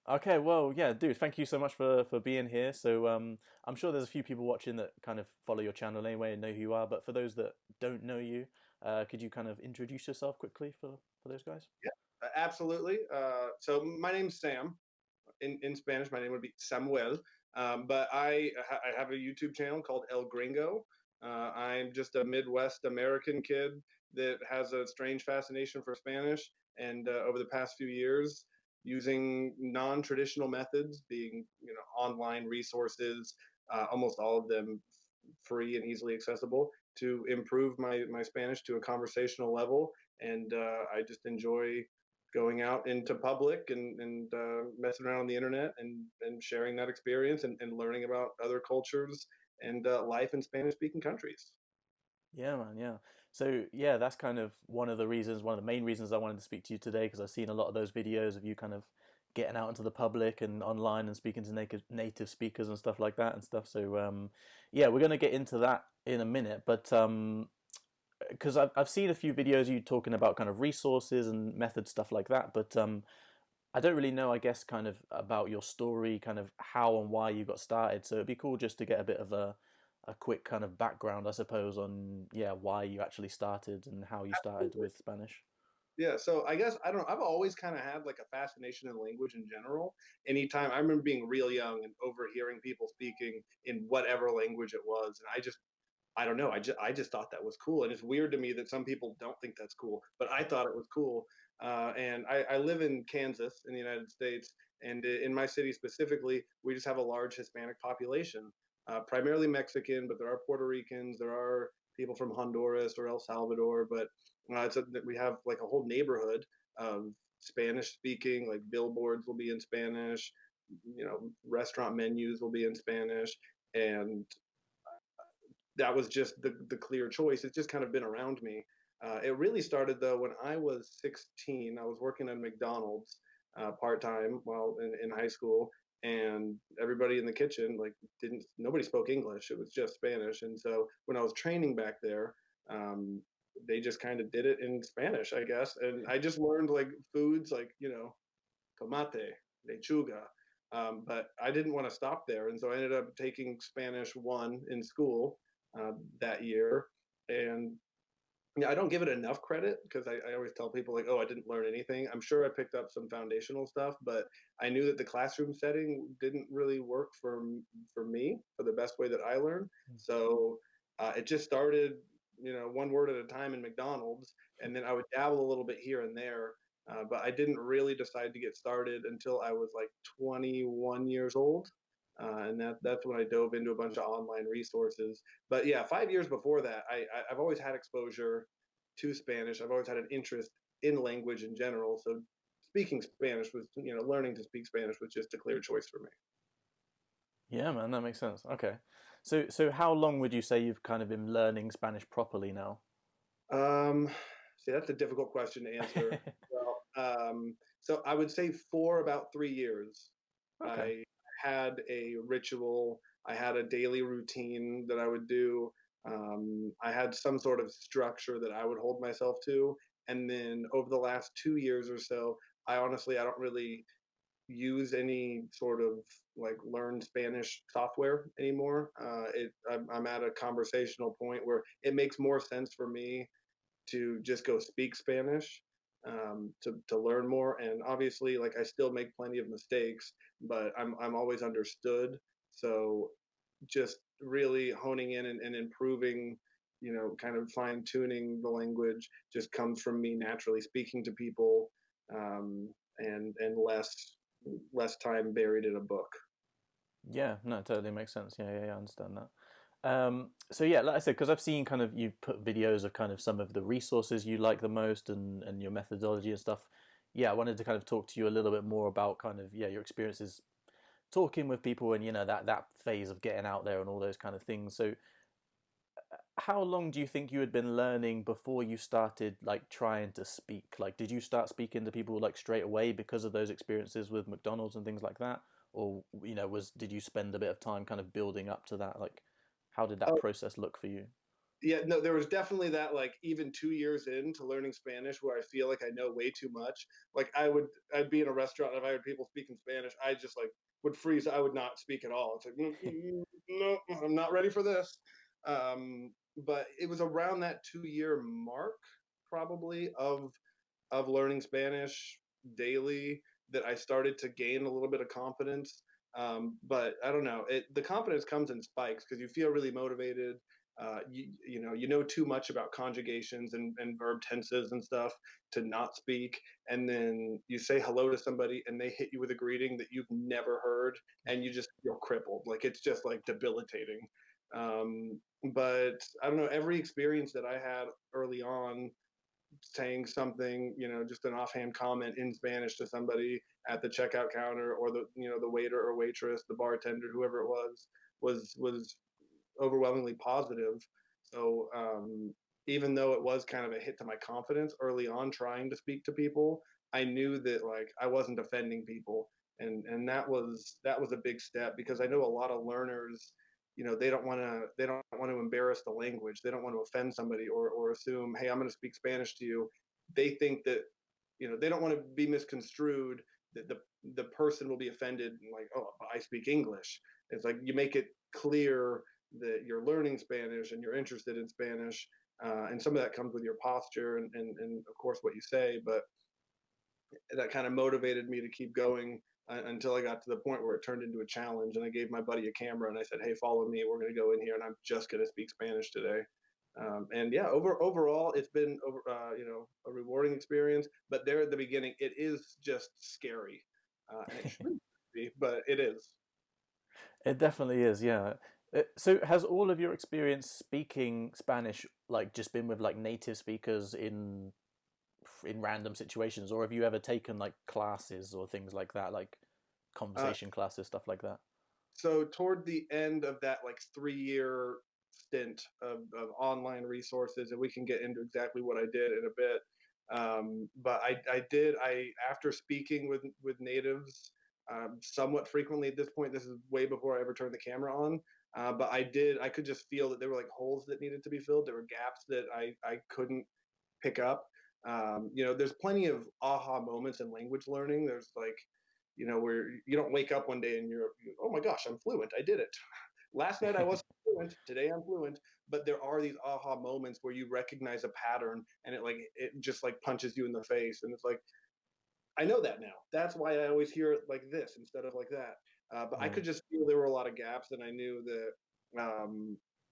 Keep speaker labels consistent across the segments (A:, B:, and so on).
A: Okay, well, yeah, dude, thank you so much for being here. So, I'm sure there's a few people watching that kind of follow your channel anyway and know who you are. But for those that don't know you, could you kind of introduce yourself quickly for those guys?
B: Yeah, absolutely. So my name's Sam. In Spanish, my name would be Samuel. But I have a YouTube channel called El Gringo. I'm just a Midwest American kid that has a strange fascination for Spanish. And over the past few years, using non-traditional methods, being online resources, almost all of them free and easily accessible, to improve my Spanish to a conversational level. And I just enjoy going out into public and messing around on the internet and sharing that experience and learning about other cultures and life in Spanish speaking countries.
A: Yeah, man, yeah. So, yeah, that's kind of one of the main reasons I wanted to speak to you today, because I've seen a lot of those videos of you kind of getting out into the public and online and speaking to native speakers and stuff like that and stuff. So, yeah, we're going to get into that in a minute, but because I've seen a few videos of you talking about kind of resources and methods, stuff like that, but I don't really know, I guess, kind of about your story, kind of how and why you got started. So it'd be cool just to get a bit of a quick kind of background, I suppose, on yeah why you actually started and how you started with Spanish.
B: Yeah, so I guess I don't know. I've always kind of had like a fascination in language in general. Anytime I remember being real young and overhearing people speaking in whatever language it was, and I don't know. I just thought that was cool, and it's weird to me that some people don't think that's cool, but I thought it was cool. And I live in Kansas in the United States, and in my city specifically, we just have a large Hispanic population, primarily Mexican, but there are Puerto Ricans, there are people from Honduras or El Salvador, but we have like a whole neighborhood of Spanish speaking, like billboards will be in Spanish, restaurant menus will be in Spanish, and that was just the clear choice. It's just kind of been around me. It really started though when I was 16. I was working at McDonald's part time while in high school, and everybody in the kitchen like didn't nobody spoke English. It was just Spanish, and so when I was training back there, they just kind of did it in Spanish, I guess. And I just learned like foods like tomate, lechuga. But I didn't want to stop there, and so I ended up taking Spanish one in school that year. And yeah, I don't give it enough credit because I always tell people like, oh, I didn't learn anything. I'm sure I picked up some foundational stuff, but I knew that the classroom setting didn't really work for me for the best way that I learned. So it just started, one word at a time in McDonald's, and then I would dabble a little bit here and there. But I didn't really decide to get started until I was like 21 years old. And that's when I dove into a bunch of online resources. But yeah, 5 years before that, I've always had exposure to Spanish. I've always had an interest in language in general. So speaking Spanish was, learning to speak Spanish was just a clear choice for me.
A: Yeah, man, that makes sense. Okay, so how long would you say you've kind of been learning Spanish properly now?
B: Um, See, that's a difficult question to answer. Well, so I would say for about 3 years,
A: Okay.
B: I had a ritual. I had a daily routine that I would do. I had some sort of structure that I would hold myself to. And then over the last 2 years or so, I don't really use any sort of like learn Spanish software anymore. I'm at a conversational point where it makes more sense for me to just go speak Spanish to learn more. And obviously, like I still make plenty of mistakes, but I'm always understood. So just really honing in and improving, kind of fine tuning the language just comes from me naturally speaking to people, and less time buried in a book.
A: Yeah, no, it totally makes sense. Yeah, I understand that. So yeah, like I said, because I've seen kind of you've put videos of kind of some of the resources you like the most and your methodology and stuff. Yeah, I wanted to kind of talk to you a little bit more about kind of yeah your experiences talking with people and that phase of getting out there and all those kind of things. So how long do you think you had been learning before you started like trying to speak? Like, did you start speaking to people like straight away because of those experiences with McDonald's and things like that? Or, was did you spend a bit of time kind of building up to that? Like, how did that
B: Oh,
A: process look for you?
B: yeah, no, there was definitely that, like, even 2 years into learning Spanish where I feel like I know way too much. Like I'd be in a restaurant, and if I heard people speaking Spanish, I just like would freeze. I would not speak at all. It's like, no, I'm not ready for this. But it was around that 2 year mark, probably, of learning Spanish daily that I started to gain a little bit of confidence. But I don't know. The confidence comes in spikes because you feel really motivated. You know too much about conjugations and verb tenses and stuff to not speak, and then you say hello to somebody and they hit you with a greeting that you've never heard, and you just feel crippled. Like it's just like debilitating. But I don't know. Every experience that I had early on saying something, just an offhand comment in Spanish to somebody at the checkout counter, or the waiter or waitress, the bartender, whoever it was overwhelmingly positive. So even though it was kind of a hit to my confidence early on trying to speak to people, I knew that like I wasn't offending people, and that was a big step because I know a lot of learners, they don't want to embarrass the language. They don't want to offend somebody or assume, hey, I'm going to speak Spanish to you. They think that they don't want to be misconstrued, that the person will be offended and like, oh, I speak English. It's like you make it clear that you're learning Spanish and you're interested in Spanish, and some of that comes with your posture and of course what you say. But that kind of motivated me to keep going until I got to the point where it turned into a challenge. And I gave my buddy a camera and I said, "Hey, follow me. We're going to go in here, and I'm just going to speak Spanish today." And yeah, overall, it's been a rewarding experience. But there at the beginning, it is just scary, and it shouldn't be, but it is.
A: It definitely is, yeah. So has all of your experience speaking Spanish like just been with like native speakers in random situations, or have you ever taken like classes or things like that, like
B: Uh,
A: conversation classes, stuff like that?
B: so toward the end of that like 3 year stint of online resources, and we can get into exactly what I did in a bit. But I after speaking with natives somewhat frequently at this point. This is way before I ever turned the camera on. But I could just feel that there were like holes that needed to be filled. There were gaps that I couldn't pick up. There's plenty of aha moments in language learning. There's like, where you don't wake up one day and oh my gosh, I'm fluent. I did it. Last night I wasn't fluent. Today I'm fluent. But there are these aha moments where you recognize a pattern, and it just like punches you in the face, and it's like, I know that now. That's why I always hear it like this instead of like that. But I
A: Mm.
B: could just feel there were a lot of gaps, and I knew that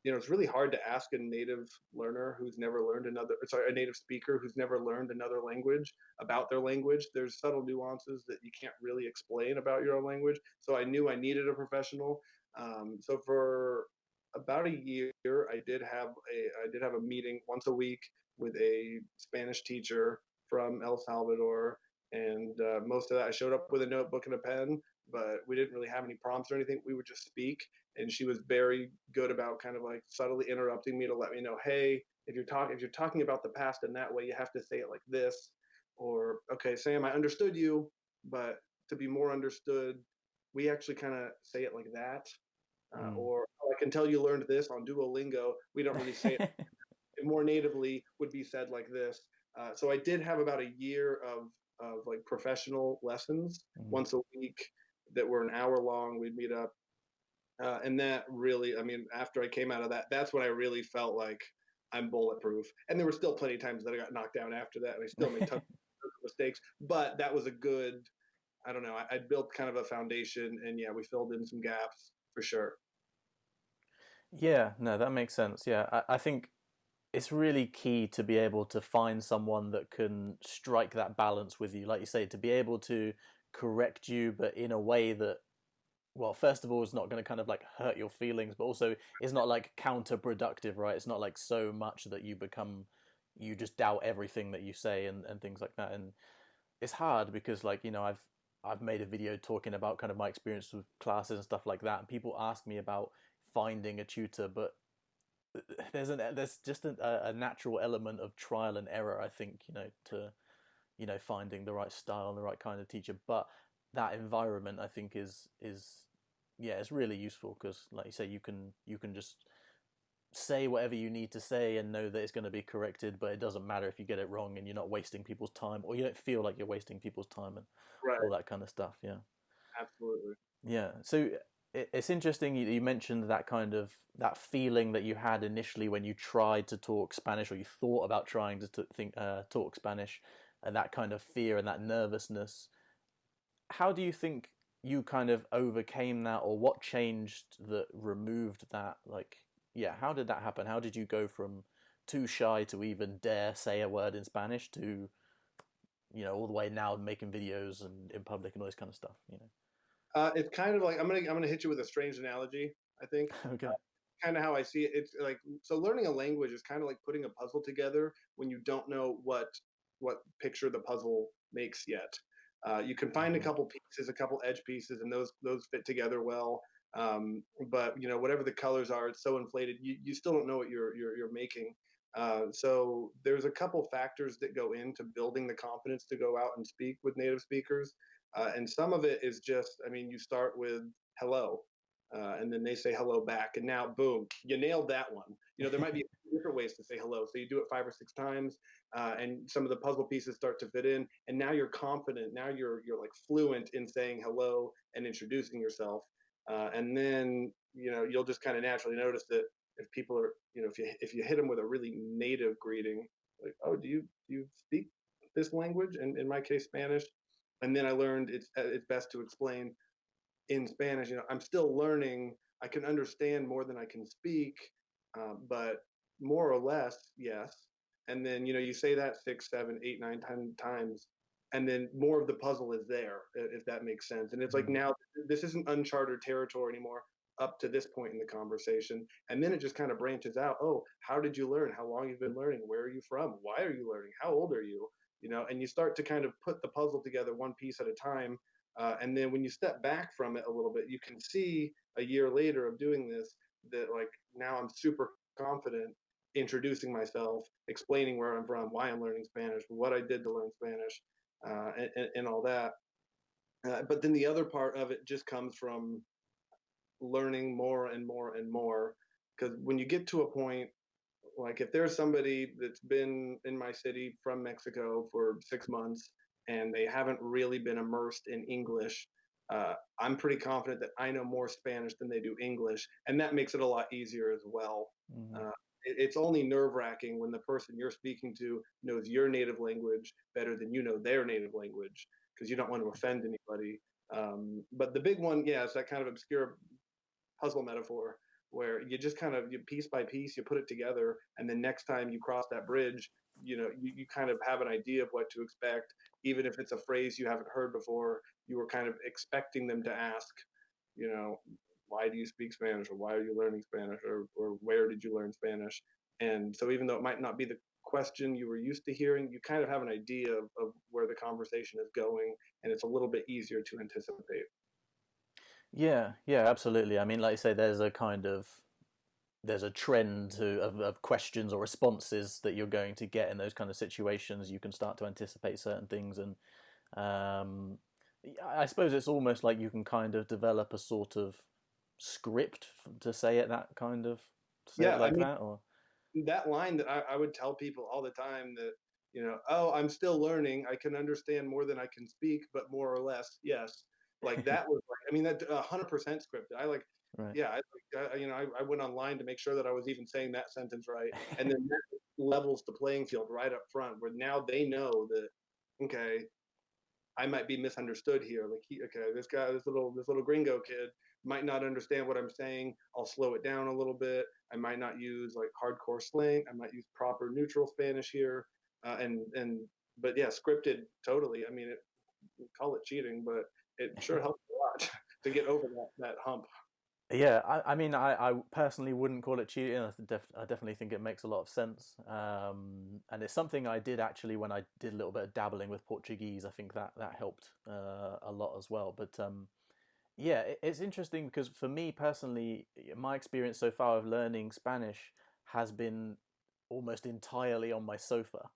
B: it's really hard to ask a native learner who's never learned a native speaker who's never learned another language about their language. There's subtle nuances that you can't really explain about your own language. So I knew I needed a professional. So for about a year, I did have a meeting once a week with a Spanish teacher from El Salvador, and most of that I showed up with a notebook and a pen, but we didn't really have any prompts or anything. We would just speak, and she was very good about kind of like subtly interrupting me to let me know, hey, if you're talking about the past in that way, you have to say it like this, or okay, Sam, I understood you, but to be more understood, we actually kind of say it like that.
A: Mm.
B: Or oh, I can tell you learned this on Duolingo. We don't really say it more natively would be said like this. So I did have about a year of like professional lessons
A: Mm.
B: once a week that were an hour long. We'd meet up, and that really, I mean, after I came out of that, that's when I really felt like I'm bulletproof. And there were still plenty of times that I got knocked down after that, and I still made tons of mistakes. But that was a good, I don't know, I built kind of a foundation, and yeah, we filled in some gaps for sure.
A: Yeah, no, that makes sense. Yeah, I think it's really key to be able to find someone that can strike that balance with you, like you say, to be able to correct you, but in a way that, well, first of all, it's not going to kind of like hurt your feelings, but also it's not like counterproductive, right? It's not like so much that you just doubt everything that you say and things like that. And it's hard because, like, I've made a video talking about kind of my experience with classes and stuff like that, and people ask me about finding a tutor, but there's just a natural element of trial and error, I think, to finding the right style and the right kind of teacher. But that environment, I think, is yeah, it's really useful because, like you say, you can just say whatever you need to say and know that it's going to be corrected, but it doesn't matter if you get it wrong and you're not wasting people's time, or you don't feel like you're wasting people's time and all
B: Right.
A: that kind of stuff. Yeah.
B: Absolutely.
A: Yeah. So it's interesting you mentioned that kind of that feeling that you had initially when you tried to talk Spanish, or you thought about trying to talk Spanish, and that kind of fear and that nervousness. How do you think you kind of overcame that, or what changed that removed that? Like, yeah, how did that happen? How did you go from too shy to even dare say a word in Spanish to, all the way now making videos and in public and all this kind of stuff?
B: It's kind of like I'm gonna hit you with a strange analogy. I think
A: Okay.
B: kind of how I see it. It's like, so learning a language is kind of like putting a puzzle together when you don't know what picture the puzzle makes yet. You can find a
A: Hmm.
B: couple pieces, a couple edge pieces, and those fit together well. But whatever the colors are, it's so inflated. You still don't know what you're making. So there's a couple factors that go into building the confidence to go out and speak with native speakers. And some of it is just, I mean, you start with hello, and then they say hello back, and now boom, you nailed that one. There might be different ways to say hello, so you do it 5 or 6 times, and some of the puzzle pieces start to fit in, and now you're confident. Now you're like fluent in saying hello and introducing yourself, and then you'll just kind of naturally notice that if people are, if you hit them with a really native greeting, like, oh, do you speak this language? And in my case, Spanish. And then I learned it's best to explain in Spanish. I'm still learning. I can understand more than I can speak, but more or less, yes. And then you say that 6, 7, 8, 9, 10 times, and then more of the puzzle is there, if that makes sense. And it's like,
A: Mm.
B: now this isn't uncharted territory anymore up to this point in the conversation, and then it just kind of branches out. Oh, how did you learn? How long you've been learning? Where are you from? Why are you learning? How old are you? And you start to kind of put the puzzle together one piece at a time, and then when you step back from it a little bit, you can see a year later of doing this that, like, now I'm super confident introducing myself, explaining where I'm from, why I'm learning Spanish, what I did to learn Spanish, and all that. But then the other part of it just comes from learning more and more and more. Because when you get to a point, like if there's somebody that's been in my city from Mexico for 6 months and they haven't really been immersed in English, I'm pretty confident that I know more Spanish than they do English, and that makes it a lot easier as well.
A: Hmm.
B: Uh, it's only nerve wracking when the person you're speaking to knows your native language better than you know their native language, because you don't want to offend anybody. But the big one, yeah, is that kind of obscure puzzle metaphor where you just kind of, you piece by piece, you put it together, and then next time you cross that bridge, you kind of have an idea of what to expect. Even if it's a phrase you haven't heard before, you were kind of expecting them to ask, you know why do you speak Spanish, or why are you learning Spanish, or where did you learn Spanish? And so even though it might not be the question you were used to hearing, you kind of have an idea of where the conversation is going, and it's a little bit easier to anticipate.
A: Yeah, yeah, absolutely. I mean, like you say, there's a trend of questions or responses that you're going to get in those kind of situations. You can start to anticipate certain things, and um, I suppose it's almost like you can kind of develop a sort of script to say it that kind of say it
B: Yeah, I
A: like
B: mean,
A: that, or
B: that line that I would tell people all the time, that, oh, I'm still learning. I can understand more than I can speak, but more or less, yes. Like, that was like, I mean, that 100% scripted. I like,
A: right.
B: yeah, I went online to make sure that I was even saying that sentence right, and then that levels the playing field right up front, where now they know that, okay, I might be misunderstood here. Like, okay, this guy, this little Gringo kid might not understand what I'm saying. I'll slow it down a little bit. I might not use like hardcore slang. I might use proper neutral Spanish here. And but yeah, scripted totally. I mean, call it cheating, but it sure helps a lot to get over that hump.
A: Yeah, I mean, I personally wouldn't call it cheating. I definitely think it makes a lot of sense. And it's something I did actually when I did a little bit of dabbling with Portuguese. I think that helped a lot as well. But yeah, it's interesting because for me personally, my experience so far of learning Spanish has been almost entirely on my sofa.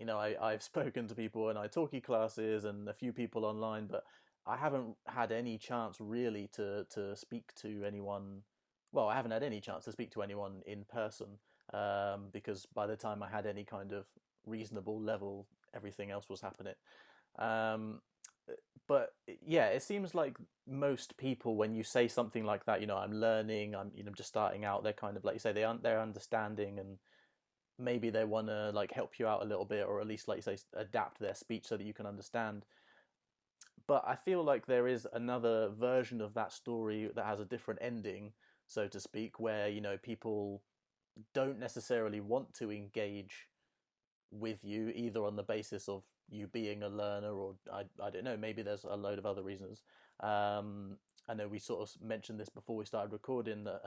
A: I've spoken to people in italki classes and a few people online, but I haven't had any chance really to speak to anyone well, I haven't had any chance to speak to anyone in person, because by the time I had any kind of reasonable level, everything else was happening. Um, but yeah, it seems like most people, when you say something like that, I'm learning, I'm just starting out, they're kind of like you say, they're understanding, and maybe they want to like help you out a little bit, or at least like you say, adapt their speech so that you can understand. But I feel like there is another version of that story that has a different ending, so to speak, where people don't necessarily want to engage with you either on the basis of you being a learner, or I don't know, maybe there's a load of other reasons. I know we sort of mentioned this before we started recording, that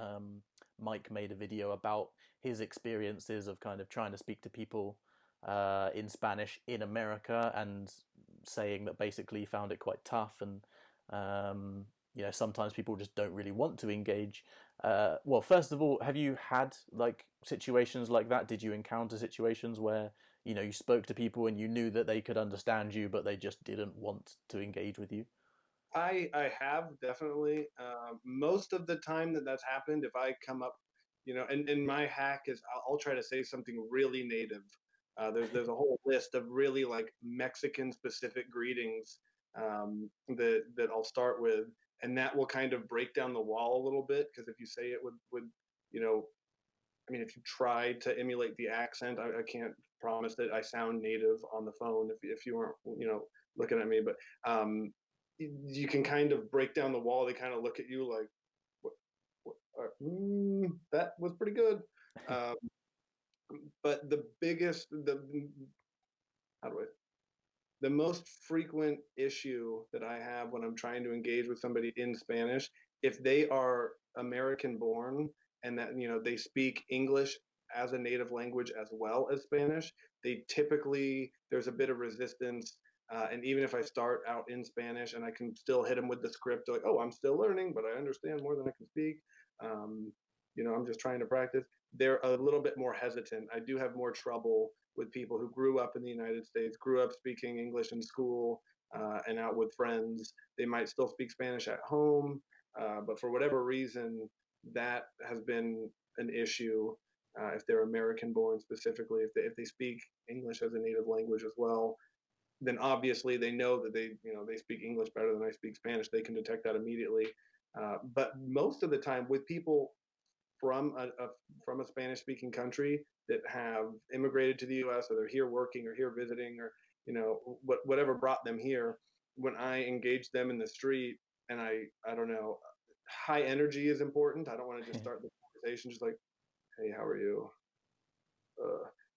A: Mike made a video about his experiences of kind of trying to speak to people in Spanish in America, and saying that basically he found it quite tough, and sometimes people just don't really want to engage. Well, first of all, have you had like situations like that? Did you encounter situations where you spoke to people and you knew that they could understand you, but they just didn't want to engage with you?
B: I have definitely. Most of the time that that's happened, if I come up, and my hack is I'll try to say something really native. There's a whole list of really like Mexican specific greetings, that I'll start with, and that will kind of break down the wall a little bit, because if you say it with you know I mean, if you try to emulate the accent, I can't promise that I sound native on the phone if you weren't, looking at me. But you can kind of break down the wall. They kind of look at you like, that was pretty good. Um, but how do I the most frequent issue that I have when I'm trying to engage with somebody in Spanish, if they are American born and that they speak English as a native language as well as Spanish, they typically there's a bit of resistance. And even if I start out in Spanish and I can still hit them with the script, like, oh, I'm still learning, but I understand more than I can speak. Um, I'm just trying to practice. They're a little bit more hesitant. I do have more trouble with people who grew up in the United States, grew up speaking English in school, and out with friends. They might still speak Spanish at home, but for whatever reason, that has been an issue. If they're American born specifically, if they speak English as a native language as well, then obviously they know that they speak English better than I speak Spanish. They can detect that immediately. But most of the time, with people from a Spanish speaking country that have immigrated to the U.S., or they're here working or here visiting, or whatever brought them here. When I engage them in the street, and I don't know, high energy is important. I don't want to just start the conversation just like, hey, how are you?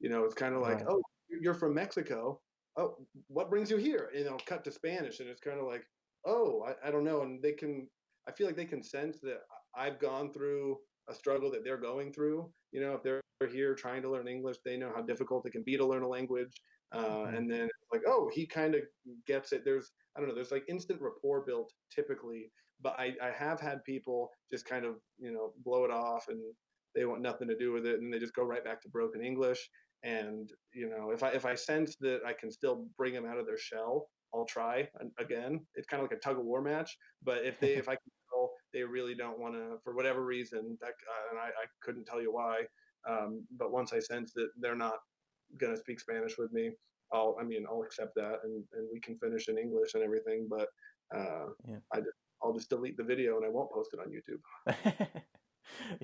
B: It's kind of like,
A: Right.
B: oh, you're from Mexico. Oh, what brings you here? Cut to Spanish, and it's kind of like, oh, I don't know, and I feel like they can sense that I've gone through a struggle that they're going through. If they're here trying to learn English, they know how difficult it can be to learn a language.
A: Mm.
B: And then it's like, oh, he kind of gets it. I don't know, there's like instant rapport built typically, but I have had people just kind of, blow it off, and they want nothing to do with it, and they just go right back to broken English. And if I sense that I can still bring them out of their shell, I'll try again. It's kind of like a tug of war match. But if I can tell they really don't want to, for whatever reason, and I couldn't tell you why, but once I sense that they're not gonna speak Spanish with me, I'll accept that, and we can finish in English and everything. But uh,
A: Yeah.
B: I'll just delete the video and I won't post it on YouTube.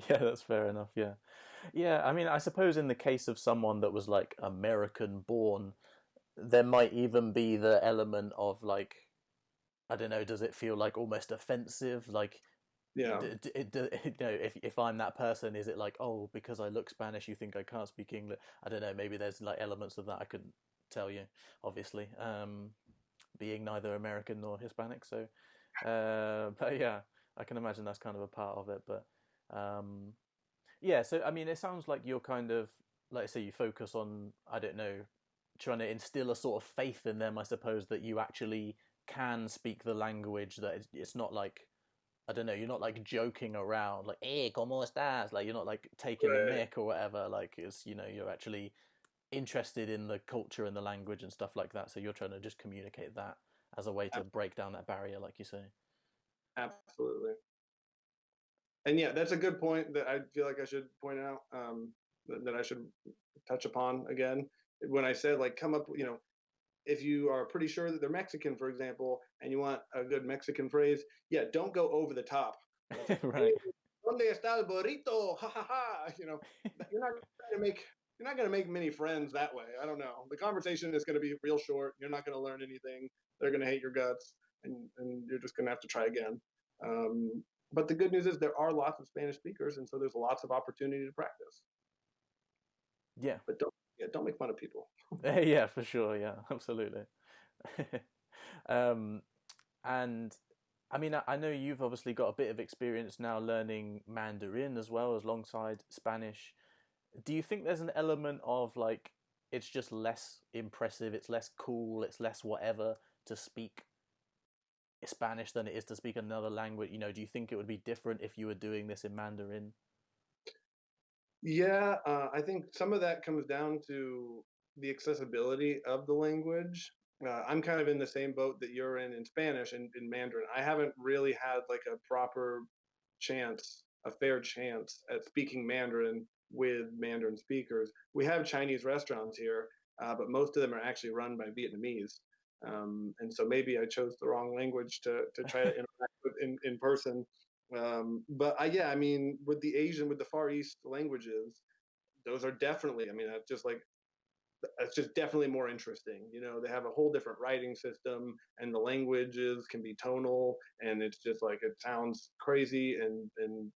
A: Yeah, that's fair enough. Yeah. Yeah, I mean, I suppose in the case of someone that was like American born, there might even be the element of like, I don't know, does it feel like almost offensive? Like,
B: Yeah,
A: if I'm that person, is it like, oh, because I look Spanish, you think I can't speak English? I don't know. Maybe there's like elements of that I couldn't tell you, obviously, being neither American nor Hispanic. So, but yeah, I can imagine that's kind of a part of it. But um, yeah, so I mean, it sounds like you're kind of, like I say, you focus on, I don't know, trying to instill a sort of faith in them, I suppose, that you actually can speak the language. That it's not like, I don't know, you're not like joking around, like, "Hey, cómo estás?" Like, you're not like taking the
B: right.
A: mick or whatever. Like, it's, you're actually interested in the culture and the language and stuff like that. So you're trying to just communicate that as a way to break down that barrier, like you say.
B: Absolutely. And yeah, that's a good point that I feel like I should point out, that I should touch upon again. When I said like come up, if you are pretty sure that they're Mexican, for example, and you want a good Mexican phrase, yeah, don't go over the top. It's like, hey,
A: Right.
B: ¿dónde está el burrito? Ha ha ha. You're not going to make you're not going to make many friends that way. I don't know. The conversation is going to be real short. You're not going to learn anything. They're going to hate your guts, and you're just going to have to try again. But the good news is there are lots of Spanish speakers, and so there's lots of opportunity to practice.
A: Yeah.
B: But don't make fun of people.
A: Yeah, for sure. Yeah, absolutely. um, and I mean, I know you've obviously got a bit of experience now learning Mandarin as well as alongside Spanish. Do you think there's an element of like it's just less impressive, it's less cool, it's less whatever to speak Spanish than it is to speak another language? Do you think it would be different if you were doing this in Mandarin?
B: Yeah, I think some of that comes down to the accessibility of the language. I'm kind of in the same boat that you're in Spanish and in Mandarin. I haven't really had like a proper chance, a fair chance at speaking Mandarin with Mandarin speakers. We have Chinese restaurants here, but most of them are actually run by Vietnamese. And so maybe I chose the wrong language to try to interact with in person. But yeah, I mean, with the Far East languages, those are definitely, I mean, that's just definitely more interesting. They have a whole different writing system, and the languages can be tonal, and it's just like it sounds crazy, and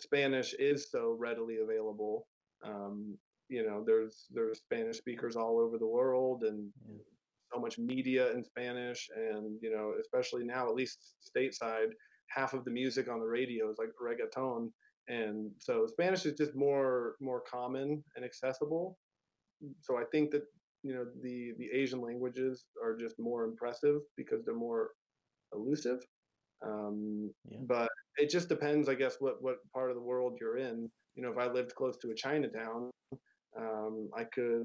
B: Spanish is so readily available. Um, there's Spanish speakers all over the world, and
A: Yeah.
B: so much media in Spanish, and especially now, at least stateside, half of the music on the radio is like reggaeton, and so Spanish is just more common and accessible. So I think that the Asian languages are just more impressive because they're more elusive.
A: Yeah.
B: But it just depends, I guess, what part of the world you're in. If I lived close to a Chinatown, I could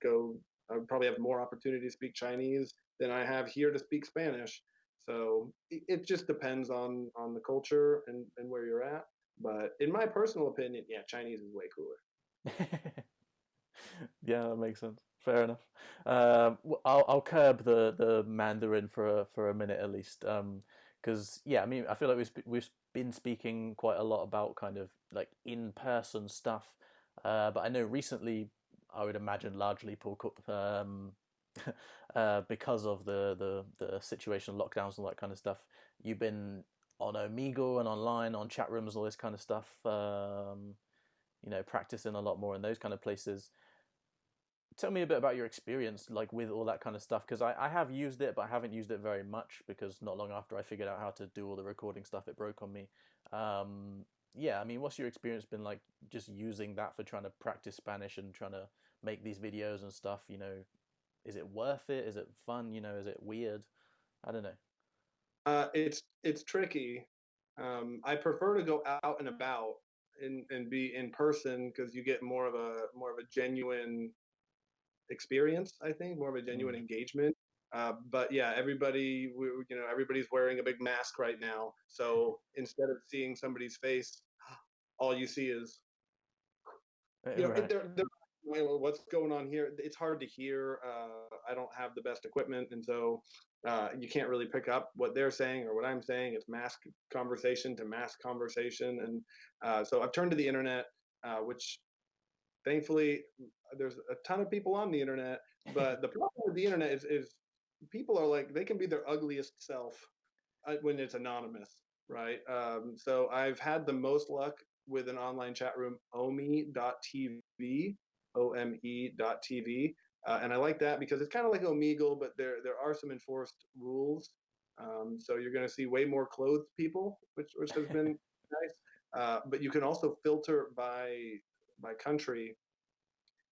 B: go. I would probably have more opportunity to speak Chinese than I have here to speak Spanish. So it just depends on the culture and where you're at. But in my personal opinion, yeah, Chinese is way cooler.
A: Yeah, that makes sense. Fair enough. I'll curb the Mandarin for a minute at least. Because yeah, I mean, I feel like we've been speaking quite a lot about kind of like in person stuff. But I know recently, I would imagine largely Paul Cook, because of the situation, lockdowns, and all that kind of stuff. You've been on Omegle and online on chat rooms, all this kind of stuff. Practicing a lot more in those kind of places. Tell me a bit about your experience like with all that kind of stuff, because I have used it but I haven't used it very much because not long after I figured out how to do all the recording stuff it broke on me. Yeah, I mean, what's your experience been like just using that for trying to practice Spanish and trying to make these videos and stuff? Is it worth it? Is it fun? Is it weird? I don't know.
B: It's tricky. I prefer to go out and about and be in person because you get more of a genuine experience. I think more of a genuine
A: Mm.
B: engagement. But yeah, everybody's wearing a big mask right now. So instead of seeing somebody's face, all you see is
A: Right.
B: what's going on here. It's hard to hear. I don't have the best equipment, and so you can't really pick up what they're saying or what I'm saying. It's mask conversation to mask conversation, and so I've turned to the internet, which thankfully there's a ton of people on the internet. But the problem with the internet is people are like they can be their ugliest self when it's anonymous, right? So I've had the most luck with an online chat room, omi.tv, ome.tv. And I like that because it's kind of like Omegle, but there are some enforced rules. So you're going to see way more clothed people, which has been nice. But you can also filter by country,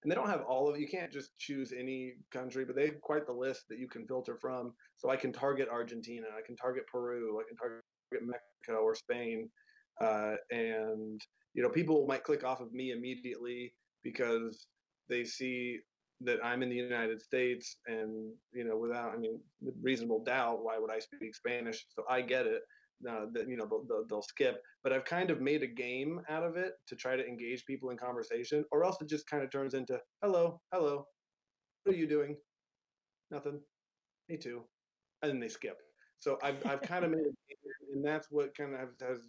B: and they don't have all of, you can't just choose any country, but they have quite the list that you can filter from. So I can target Argentina, I can target Peru, I can target Mexico or Spain. And people might click off of me immediately because they see that I'm in the United States, and without, I mean, with reasonable doubt, why would I speak Spanish? So I get it. that they'll skip. But I've kind of made a game out of it to try to engage people in conversation, or else it just kind of turns into hello, hello, what are you doing? Nothing. Me too. And then they skip. So I've kind of made it, and that's what kind of has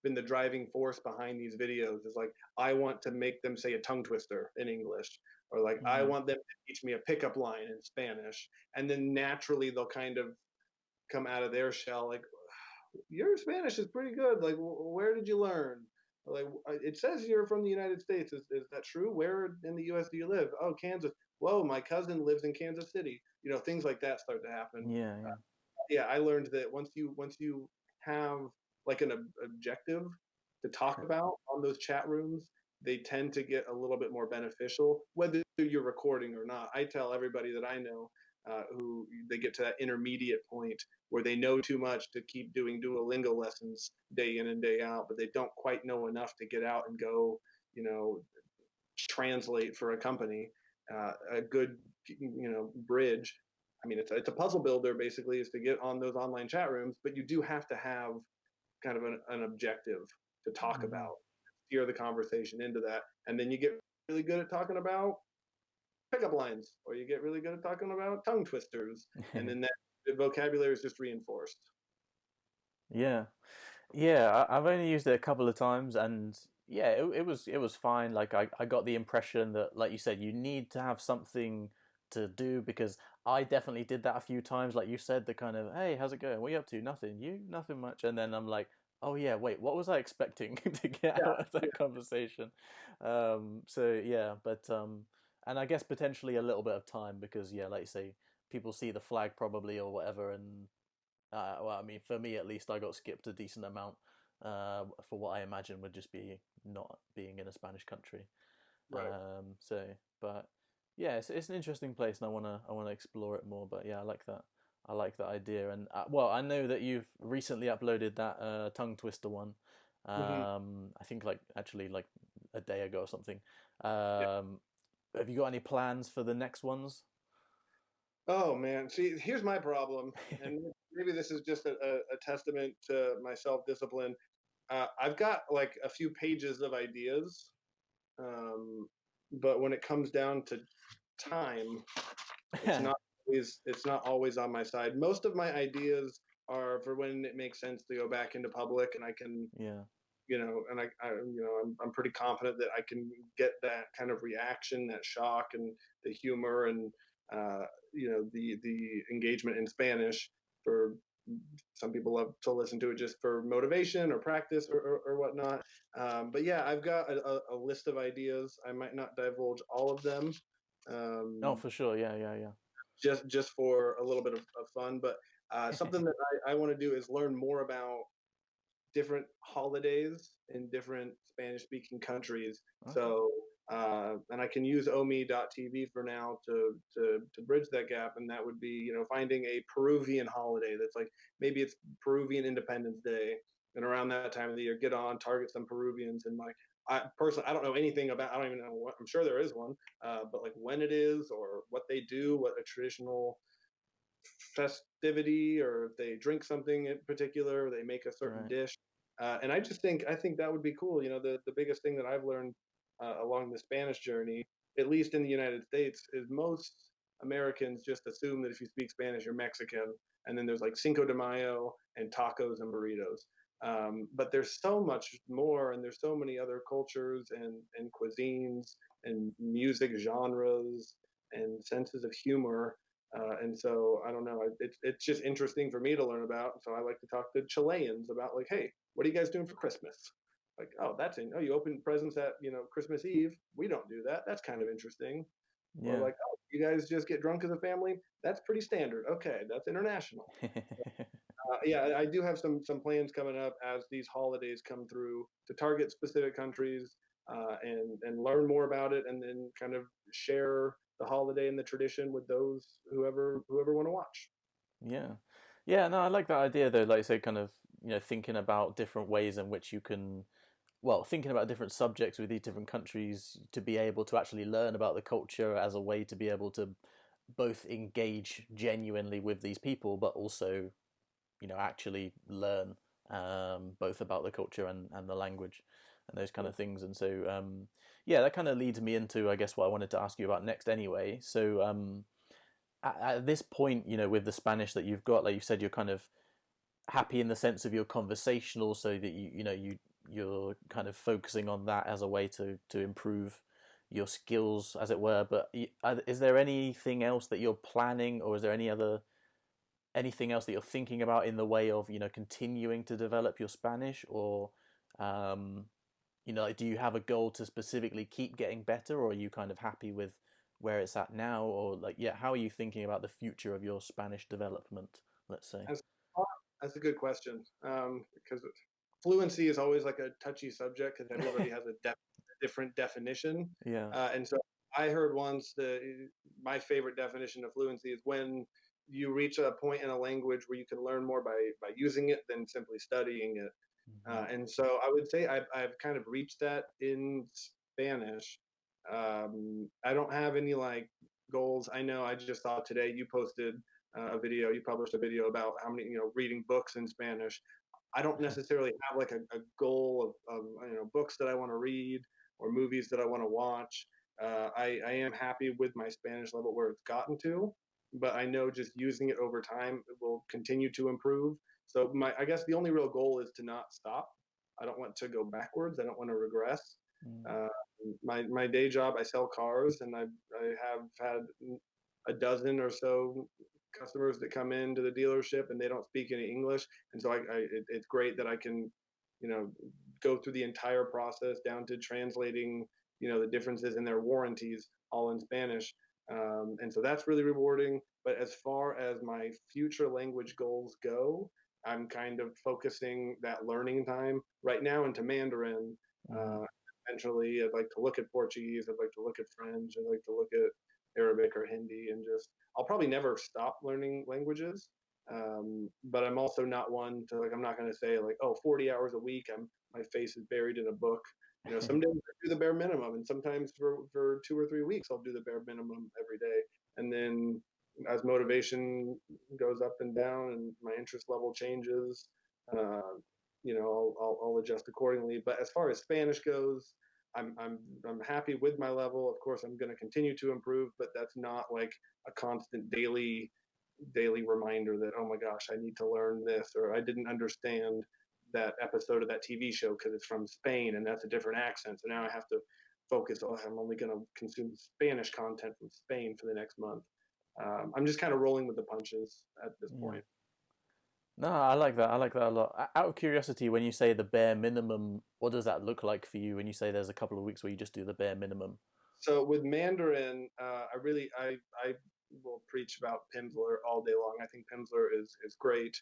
B: been the driving force behind these videos. Is like I want to make them say a tongue twister in English, or like I
A: Mm,
B: want them to teach me a pickup line in Spanish, and then naturally they'll kind of come out of their shell like your Spanish is pretty good. Like where did you learn? Like it says you're from the United States. Is that true? Where in the U.S. do you live? Oh, Kansas. Whoa, my cousin lives in Kansas City. Things like that start to happen.
A: yeah, yeah,
B: Yeah, I learned that once you have like an objective to talk about on those chat rooms, they tend to get a little bit more beneficial, whether you're recording or not. I tell everybody that I know who they get to that intermediate point where they know too much to keep doing Duolingo lessons day in and day out, but they don't quite know enough to get out and go, you know, translate for a company. A good, bridge. I mean, it's a puzzle builder basically is to get on those online chat rooms, but you do have to have kind of an objective to talk
A: hmm
B: about, steer the conversation into that, and then you get really good at talking about pickup lines, or you get really good at talking about tongue twisters, and then that the vocabulary is just reinforced.
A: yeah. Yeah, I've only used it a couple of times, and yeah, it was fine. Like I got the impression that, like you said, you need to have something to do because I definitely did that a few times. Like you said, the kind of, hey, how's it going? What are you up to? Nothing. You? Nothing much. And then I'm like, oh yeah, wait, what was I expecting to get
B: Yeah,
A: out of that conversation? So yeah, but and I guess potentially a little bit of time because yeah, like you say, people see the flag probably or whatever, and well, I mean, for me at least, I got skipped a decent amount for what I imagine would just be not being in a Spanish country.
B: right.
A: So, but yeah, it's an interesting place, and I wanna explore it more. But yeah, I like that. I like that idea, and well, I know that you've recently uploaded that tongue twister one.
B: Mm-hmm.
A: I think like actually like a day ago or something.
B: Yeah.
A: Um, have you got any plans for the next ones?
B: Oh man, see, here's my problem, and maybe this is just a testament to my self-discipline. I've got like a few pages of ideas, um, but when it comes down to time, it's not always on my side. Most of my ideas are for when it makes sense to go back into public, and I can,
A: Yeah,
B: and I'm pretty confident that I can get that kind of reaction, that shock, and the humor, and the engagement in Spanish for some people love to listen to it just for motivation or practice or whatnot. But yeah, I've got a list of ideas. I might not divulge all of them,
A: oh
B: um,
A: for sure, yeah, yeah, yeah.
B: just for a little bit of fun. But something that I want to do is learn more about different holidays in different Spanish speaking countries.
A: Okay.
B: So, and I can use omi.tv for now to bridge that gap. And that would be, finding a Peruvian holiday that's like maybe it's Peruvian Independence Day. And around that time of the year, get on, target some Peruvians. And like, I personally, I don't know anything about, I don't even know what, I'm sure there is one, but like when it is or what they do, what a traditional festivity or if they drink something in particular, or they make a certain
A: Right.
B: dish. And I think that would be cool. The biggest thing that I've learned along the Spanish journey, at least in the United States, is most Americans just assume that if you speak Spanish, you're Mexican. And then there's like Cinco de Mayo and tacos and burritos. But there's so much more, and there's so many other cultures and cuisines and music genres and senses of humor, and so I don't know. It's just interesting for me to learn about. So I like to talk to Chileans about like, hey, what are you guys doing for Christmas? Like, oh, oh, you open presents at Christmas Eve. We don't do that. That's kind of interesting. Or
A: Yeah.
B: like, oh, you guys just get drunk as a family. That's pretty standard. Okay, that's international. Yeah, I do have some plans coming up as these holidays come through to target specific countries, and learn more about it, and then kind of share the holiday and the tradition with those whoever want to watch.
A: Yeah. Yeah, no, I like that idea though, like I say, kind of, thinking about different ways in which you can, well, thinking about different subjects with these different countries to be able to actually learn about the culture as a way to be able to both engage genuinely with these people, but also actually learn, both about the culture and the language and those kind
B: Yeah.
A: of things. And so, yeah, that kind of leads me into, I guess, what I wanted to ask you about next anyway. So, at this point, with the Spanish that you've got, like you said, you're kind of happy in the sense of your conversational, so that you're kind of focusing on that as a way to improve your skills, as it were. But is there anything else that you're planning, or is there anything else that you're thinking about in the way of continuing to develop your Spanish, or um, like, do you have a goal to specifically keep getting better, or are you kind of happy with where it's at now, or like, yeah, how are you thinking about the future of your Spanish development, let's say?
B: That's, that's a good question, because fluency is always like a touchy subject because everybody has a different definition.
A: Yeah.
B: And so I heard once my favorite definition of fluency is when you reach a point in a language where you can learn more by using it than simply studying it.
A: Hmm.
B: And so I would say I've kind of reached that in Spanish. I don't have any like goals. I know I just saw today you posted you published a video about how many, reading books in Spanish. I don't necessarily have like a goal of books that I want to read or movies that I want to watch. I am happy with my Spanish level where it's gotten to, but I know just using it over time it will continue to improve. So I guess the only real goal is to not stop. I don't want to go backwards. I don't want to regress.
A: Mm.
B: Uh, my day job, I sell cars, and I have had a dozen or so customers that come into the dealership and they don't speak any English, and so it's great that I can, you know, go through the entire process down to translating, the differences in their warranties all in Spanish, and so that's really rewarding. But as far as my future language goals go, I'm kind of focusing that learning time right now into Mandarin.
A: Hmm.
B: Uh, Eventually, I'd like to look at Portuguese. I'd like to look at French. I'd like to look at Arabic or Hindi, and just I'll probably never stop learning languages. But I'm also not one to like I'm not going to say like, oh, 40 hours a week my face is buried in a book. Some days I do the bare minimum, and sometimes for 2 or 3 weeks I'll do the bare minimum every day, and then as motivation goes up and down and my interest level changes, uh, I'll adjust accordingly. But as far as Spanish goes, I'm happy with my level. Of course, I'm going to continue to improve, but that's not like a constant daily reminder that, oh my gosh, I need to learn this, or I didn't understand that episode of that TV show because it's from Spain and that's a different accent. So now I have to focus. Oh, I'm only going to consume Spanish content from Spain for the next month. I'm just kind of rolling with the punches at this
A: Yeah.
B: point.
A: No, I like that. I like that a lot. Out of curiosity, when you say the bare minimum, what does that look like for you when you say there's a couple of weeks where you just do the bare minimum?
B: So with Mandarin, I will preach about Pimsleur all day long. I think Pimsleur is great.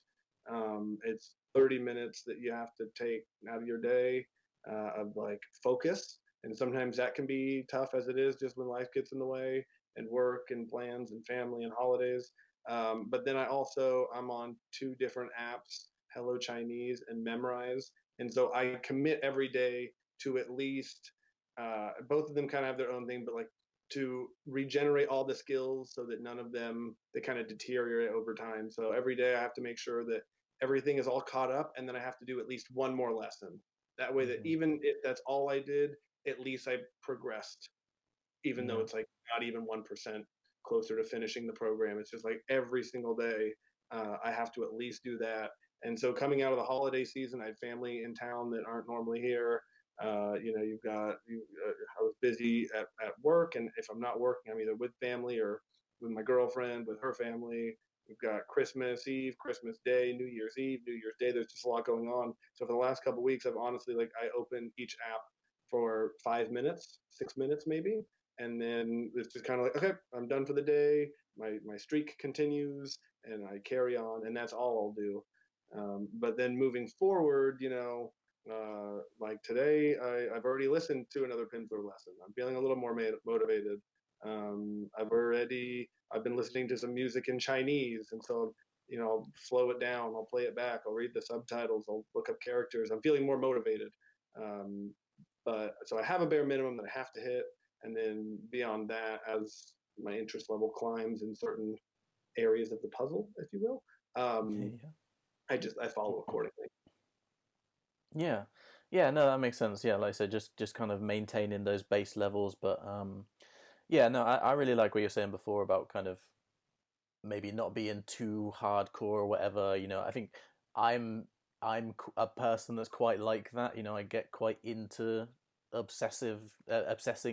B: It's 30 minutes that you have to take out of your day of like focus, and sometimes that can be tough as it is just when life gets in the way and work and plans and family and holidays. But then I'm on two different apps, Hello Chinese and Memrise, and so I commit every day to at least both of them kind of have their own thing, but like to regenerate all the skills so that none of them they kind of deteriorate over time. So every day I have to make sure that everything is all caught up, and then I have to do at least one more lesson. That way, that
A: Hmm.
B: even if that's all I did, at least I progressed, even though
A: Yeah.
B: it's like not even 1% closer to finishing the program. It's just like every single day I have to at least do that. And so coming out of the holiday season, I had family in town that aren't normally here. You've got I was busy at work, and if I'm not working, I'm either with family or with my girlfriend, with her family. We've got Christmas Eve, Christmas Day, New Year's Eve, New Year's Day. There's just a lot going on. So for the last couple of weeks, I've honestly like I open each app for 5 minutes, 6 minutes maybe, and then it's just kind of like, okay, I'm done for the day. My streak continues, and I carry on, and that's all I'll do. But then moving forward, like today, I've already listened to another Pimsleur lesson. I'm feeling a little more motivated. I've been listening to some music in Chinese, and so I'll slow it down, I'll play it back, I'll read the subtitles, I'll look up characters. I'm feeling more motivated. Um, but so I have a bare minimum that I have to hit, and then beyond that, as my interest level climbs in certain areas of the puzzle, if you will,
A: Yeah.
B: I follow accordingly.
A: Yeah, yeah, no, that makes sense. Yeah, like I said, just kind of maintaining those base levels. But yeah, no, I really like what you're saying before about kind of maybe not being too hardcore or whatever. I think I'm I'm a person that's quite like that. I get quite into obsessing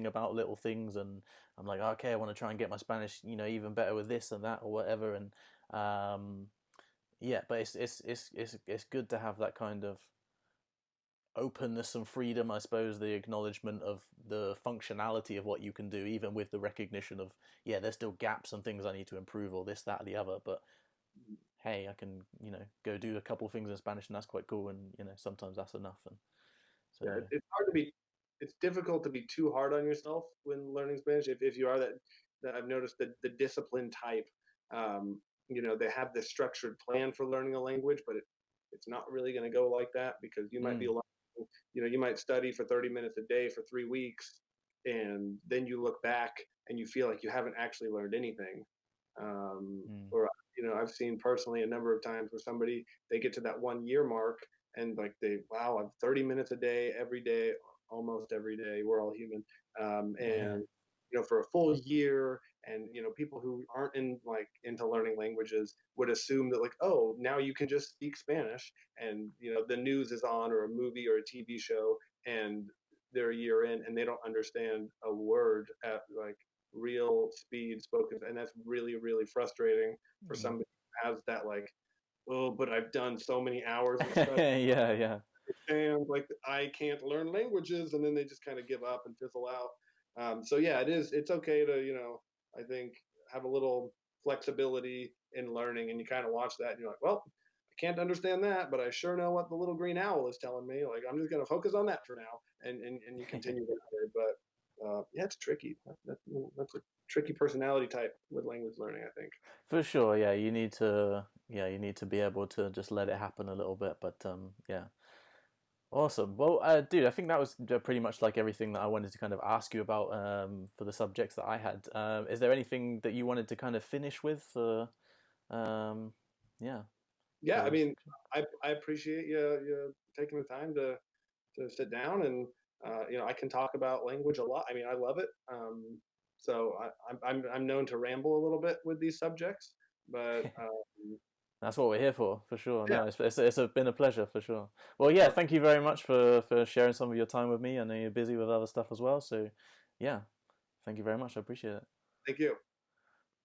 A: about little things, and I'm like, okay, I want to try and get my Spanish, even better with this and that or whatever. And yeah, but it's good to have that kind of openness and freedom, I suppose, the acknowledgement of the functionality of what you can do, even with the recognition of, yeah, there's still gaps and things I need to improve, or this, that, or the other. But hey, I can, go do a couple things in Spanish, and that's quite cool. And sometimes that's enough. And so,
B: Yeah, it's hard to be. It's difficult to be too hard on yourself when learning Spanish. If you are that I've noticed that the discipline type, they have this structured plan for learning a language, but it's not really going to go like that because you might be
A: mm,
B: you might study for 30 minutes a day for 3 weeks, and then you look back and you feel like you haven't actually learned anything.
A: mm,
B: Or I've seen personally a number of times where somebody they get to that 1 year mark and like wow, I'm 30 minutes a day every day, almost every day. We're all human,
A: yeah,
B: and for a full year. And people who aren't into learning languages would assume that like, oh, now you can just speak Spanish, and the news is on or a movie or a TV show, and they're a year in and they don't understand a word at like real speed spoken, and that's really really frustrating for
A: mm.
B: somebody who has that like, oh, but I've done so many hours of study
A: yeah, yeah.
B: and like I can't learn languages, and then they just kind of give up and fizzle out. So yeah, it's okay to I think have a little flexibility in learning, and you kind of watch that and you're like, well, I can't understand that, but I sure know what the little green owl is telling me. Like I'm just going to focus on that for now, and you continue that way. But yeah, it's tricky. That's a tricky personality type with language learning, I think.
A: For sure, yeah, you need to be able to just let it happen a little bit. But yeah, awesome. Well, dude, I think that was pretty much like everything that I wanted to kind of ask you about for the subjects that I had. Is there anything that you wanted to kind of finish with? Um, yeah, for
B: Yeah, I
A: the
B: mean,
A: section.
B: I appreciate you taking the time to sit down and I can talk about language a lot. I mean, I love it. So I'm known to ramble a little bit with these subjects, but
A: That's what we're here for sure.
B: yeah,
A: No, it's been a pleasure for sure. Well, yeah,
B: perfect.
A: thank you very much for sharing some of your time with me. I know you're busy with other stuff as well, so yeah, thank you very much. I appreciate it.
B: Thank you.